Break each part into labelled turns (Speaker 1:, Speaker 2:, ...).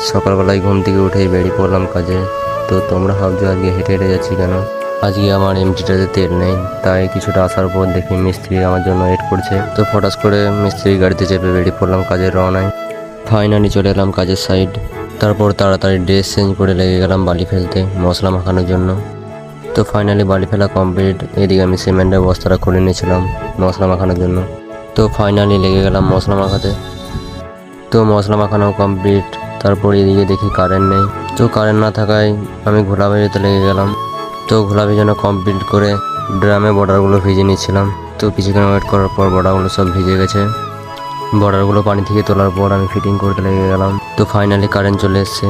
Speaker 1: সকালবেলায় ঘুম থেকে উঠেই বেরিয়ে পড়লাম কাজে। তো তোমরা ভাবছো আজকে হেঁটে হেঁটে যাচ্ছি কেন? আজকে আমার এমটিটাতে তেল নেই, তাই কিছুটা আসার পর দেখি মিস্ত্রি আমার জন্য ওয়েট করছে। তো ফটাস করে মিস্ত্রি গাড়িতে চেপে বেরিয়ে পড়লাম কাজের রওনায়। ফাইনালি চলে এলাম কাজের সাইড। তারপর তাড়াতাড়ি ড্রেস চেঞ্জ করে লেগে গেলাম বালি ফেলতে, মশলা মাখানোর জন্য। তো ফাইনালি বালি ফেলা কমপ্লিট। এদিকে আমি সিমেন্টের বস্তাটা খুলে নিয়েছিলাম মশলা মাখানোর জন্য। তো ফাইনালি লেগে গেলাম মশলা মাখাতে। তো মশলা মাখানো কমপ্লিট। তারপর এদিকে দেখি কারেন্ট নেই। তো কারেন্ট না থাকায় আমি ঘোলা ভেজাতে লেগে গেলাম। তো ঘোলা ভেজানো কমপ্লিট করে ড্রামে বর্ডারগুলো ভিজে নিচ্ছিলাম। তো কিছুক্ষণ ওয়েট করার পর বর্ডারগুলো সব ভিজে গেছে। বর্ডারগুলো পানি থেকে তোলার পর আমি ফিটিং করতে লেগে গেলাম। তো ফাইনালি কারেন্ট চলে এসছে।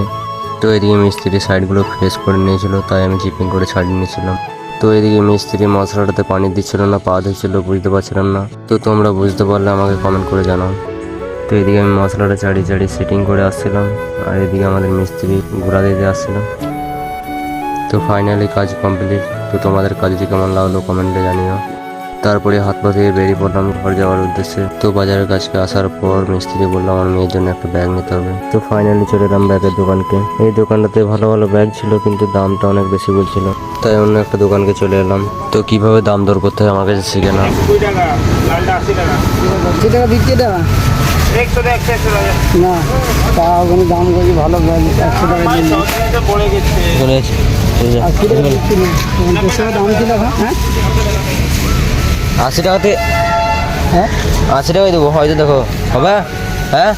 Speaker 1: তো এদিকে মিস্ত্রি সাইডগুলো ফ্রেশ করে নিয়েছিল, তাই আমি চিপিং করে ছাড়িয়ে নিয়েছিলাম। তো এদিকে মিস্ত্রি মশলাটাতে পানি দিচ্ছিল না পা ধুচ্ছিল, বুঝতে পারছিলাম না। তো তোমরা বুঝতে পারলে আমাকে কমেন্ট করে জানাও। তো এদিকে আমি মশলাটা চাড়িয়ে সেটিং করে আসছিলাম, আর এদিকে আমাদের মিস্ত্রি ঘোরা দিতে আসছিল। তো ফাইনালি কাজ কমপ্লিট। তো তোমাদের কাজটি কেমন লাগলো কমেন্টে জানিও। তারপরে হাত পা ধুয়ে বেরিয়ে পড়লাম ঘর যাওয়ার উদ্দেশ্যে। তো বাজারের কাছকে আসার পর মিস্ত্রি বললো আমার মেয়ের জন্য একটা ব্যাগ নিতে হবে। তো ফাইনালি চলে এলাম ব্যাগের দোকানকে। এই দোকানটাতে ভালো ভালো ব্যাগ ছিল, কিন্তু দামটা অনেক বেশি বলছিল, তাই অন্য একটা দোকানকে চলে এলাম। তো কিভাবে দাম দর করতে হয় আমার কাছে শিখে না।
Speaker 2: 20 টাকা, লালটা 80 টাকা।
Speaker 3: 80 টাকা দিচ্ছে এটা না,
Speaker 2: 100
Speaker 3: তা ওখানে দাম করি ভালো ব্যাগ 100 টাকা দিয়ে দিন।
Speaker 2: পড়ে গেছে।
Speaker 3: 80 টাকা দিচ্ছি না, 50 টাকা দাম ছিল। হ্যাঁ
Speaker 1: 80 টাকাতে,
Speaker 3: হ্যাঁ
Speaker 1: 80 টাকাই দেবো হয়তো, দেখো হবে। হ্যাঁ,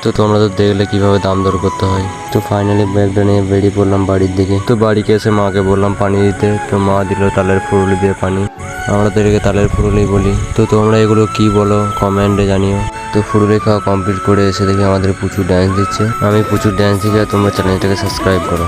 Speaker 1: তো তোমরা তো দেখলে কিভাবে দাম দর করতে হয়। তো ফাইনালি ব্যাগটা নিয়ে বেরিয়ে পড়লাম বাড়ির দিকে। তো বাড়িতে এসে মাকে বললাম পানি দিতে। তো মা দিল তালের ফুরুলি দিয়ে পানি। আমরা তো এটাকে তালের ফুরুলি বলি। তো তোমরা এগুলো কি বলো কমেন্টে জানিও। তো ফুরুলি খাওয়া কমপ্লিট করে এসে দেখি আমাদের প্রচুর ড্যান্স দিচ্ছে। আমি প্রচুর ড্যান্স দিচ্ছি, আর তোমরা চ্যানেলটাকে সাবস্ক্রাইব করো।